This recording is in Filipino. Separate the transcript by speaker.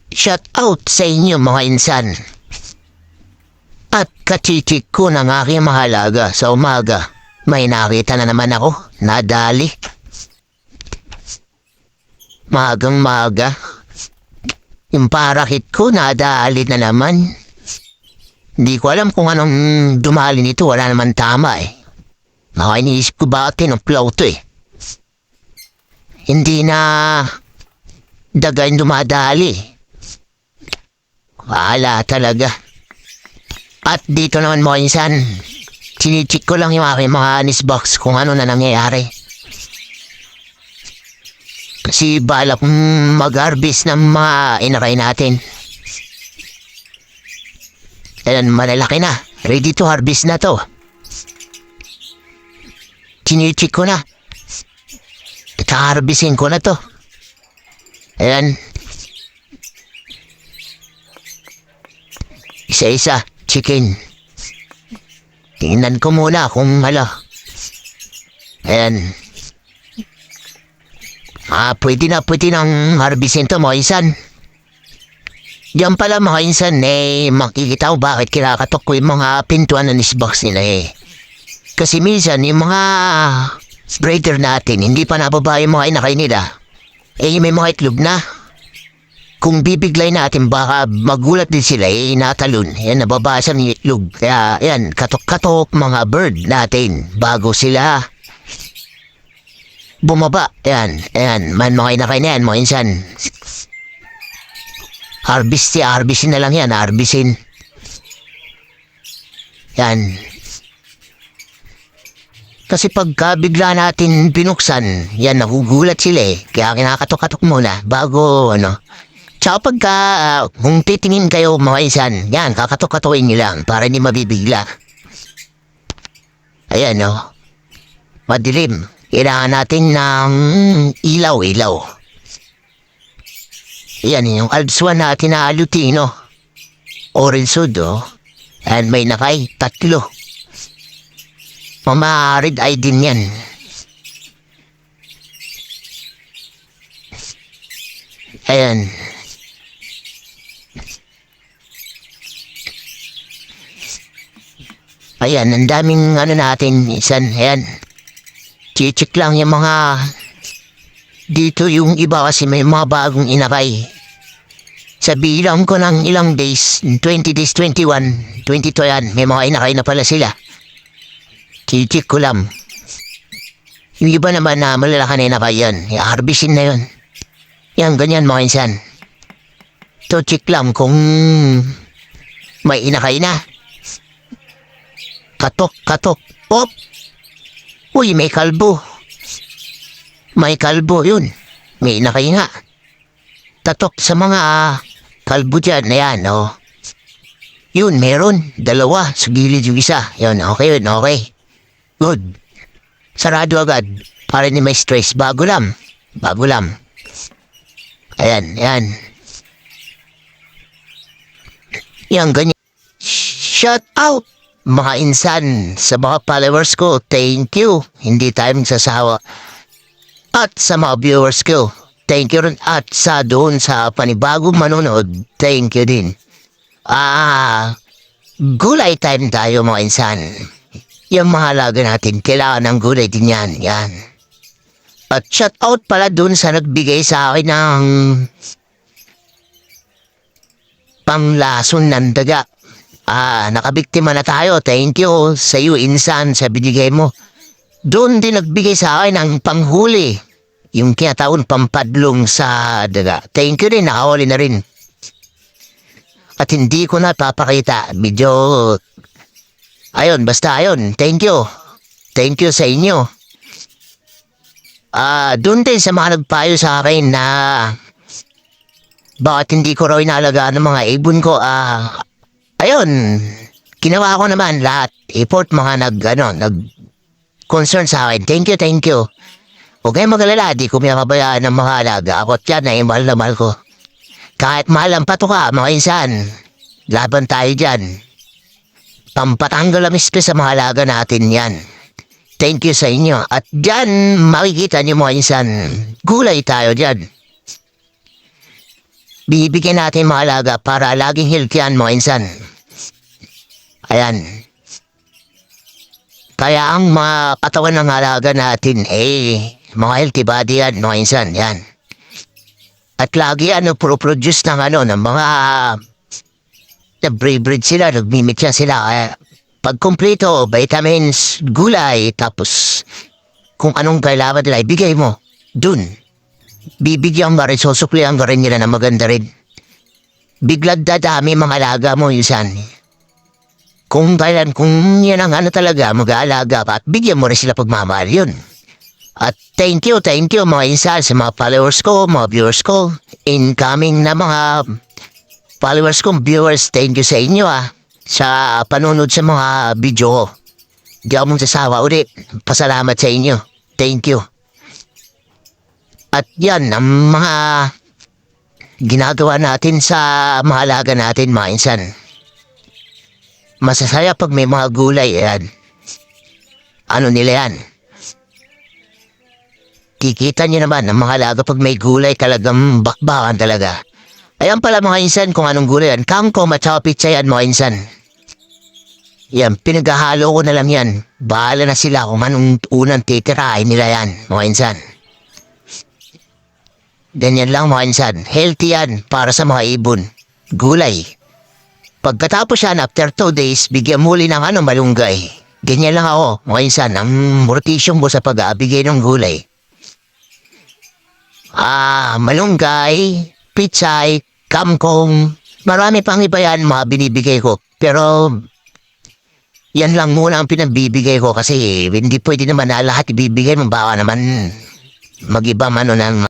Speaker 1: Shout out sa inyo mga insan. At kachichik ko ng aking mahalaga sa umaga. May nakita na naman ako, nadali. Magang maga. Yung parakit ko nadali na naman. Hindi ko alam kung anong dumali nito, wala naman tama eh. Iniisip ko ba tinupplaw to eh. Hindi na daga yung dumadali. Wala talaga. At dito naman mo insan, sinichik ko lang yung aking mga anis box kung ano na nangyayari. Kasi balak mag-harvest ng mga inakay natin. Ayan, malalaki na. Ready to harvest na to. Sinichik ko na. Ika-harvestin ko na to. Ayan. Isa-isa, chicken. Tingnan ko muna kung Ayan. Pwede nang harvestin to mga insan. Diyan pala mga insan makikita ko bakit kinakatok ko yung mga pintuan ng isbox nila eh. Kasi minsan yung mga breeder natin hindi pa nababa yung mga inakay nila. May mga itlog na. Kung bibiglay natin baka magulat din sila natalon. Yan, nababasa ng itlog. Kaya yan, katok-katok mga bird natin bago sila bumaba. Yan, mga inakay na yan mga insan. Harvestin na lang yan, harvestin. Yan. Kasi pagka bigla natin binuksan, yan, nagugulat sila eh. Kaya kinakatok-katok muna bago Tsaka pagka kung titingin kayo mga insan, yan, kakatok-katokin nyo lang para hindi mabibigla. Ayan madilim. Kailangan natin ng ilaw. Yan yung alpswan natin na alutino. Orange sud and may nakay 3. Mama-red eye din yan. Ayan. Ayan, ang daming natin, isan, ayan. Chichik lang yung mga dito yung iba kasi may mga bagong inakay. Sa bilang ko ng ilang days, 20 days, 21, 22 yan, may mga inakay na pala sila. Chichik ko lang. Yung iba naman na malalaki na inakay yan, harvestin na yun. Yan, ganyan mga insan. To check lang kung may inakay na. Katok. Pop! Uy, may kalbo. May kalbo yun. May inakay nga. Tatok sa mga kalbo dyan. Ayan, Yun, meron. 2. Sa gilid yung isa. Yun, okay. Good. Sarado agad. Para hindi may stress. Bago lang. Ayan. Yan, ganyan. Shout out! Mga insan, sa mga followers ko, thank you. Hindi tayo magsasawa. At sa mga viewers ko, thank you rin. At sa doon sa panibagong manonood, thank you din. Gulay time tayo mga insan. Yung mga halaga natin, kailangan ng gulay din yan. At shout out pala doon sa nagbigay sa akin ng panglason ng daga. Nakabiktima na tayo. Thank you sa iyo, insan, sa binigay mo. Doon din nagbigay sa akin ng panghuli. Yung kinataon pampadlong sa daga. Thank you din, nakahuli na rin. At hindi ko na papakita. Medyo basta ayun. Thank you. Thank you sa inyo. Doon din sa mga nagpayo sa akin na bakit hindi ko raw inalagaan ng mga ibon ko. Ayun, ginawa ko naman lahat. Effort mga nag-concern sa akin. Thank you. Huwag kayong mag-alala, di ko pinapabayaan ng mga alaga. Ako't yan na mahal na mahal ko. Kahit mahal ang patuka, mga insan, laban tayo dyan. Pampatanggal ang stress sa mga alaga natin yan. Thank you sa inyo. At dyan, makikita niyo mga insan, gulay tayo dyan. bibigyan natin mga alaga para laging healthy yan mga insan. Ayan. Kaya ang mga katawan ng alaga natin, mga healthy body yan mga insan, yan. At lagi produce ng ng mga nag-breed sila, nagmimikya sila. Pag kumpleto, vitamins, gulay, tapos kung anong kailangan nila, ibigay mo. Dun. Bibigyan mo rin, susuklihan ka rin nila na maganda rin. Biglag dadami mga alaga mo, insan. Kung yan ang talaga, mag-aalaga ka at bigyan mo rin sila pagmamahal yun. At thank you mga insan sa mga followers ko, mga viewers ko. Incoming na mga followers ko, viewers, thank you sa inyo sa panunod sa mga video ko. Di ako mong sasawa ulit. Pasalamat sa inyo. Thank you. At yan ang mga ginagawa natin sa mga alaga natin mga insan. Masasaya pag may mga gulay yan. Ano nila yan? Kikita niyo naman ang mga alaga pag may gulay talagang bakbakan talaga. Ayan pala mga insan kung anong gulay yan. Kangkong at saka pizza yan mga insan. Yan, pinaghahalo ko na lang yan. Bahala na sila kung anong unang titirahin nila yan mga insan. Ganyan lang mga insan. Healthy yan para sa mga ibon. Gulay. Pagkatapos yan, after 2 days, bigyan muli ng malunggay. Ganyan lang ako mga insan. Ang mortisyong ko sa pag-aabigay ng gulay. Malunggay, pitsay, kangkong, marami pang iba yan mga binibigay ko. Pero, yan lang muna ang pinagbibigay ko kasi hindi pwede naman na lahat ibibigay mo. Baka naman mag-iba man ng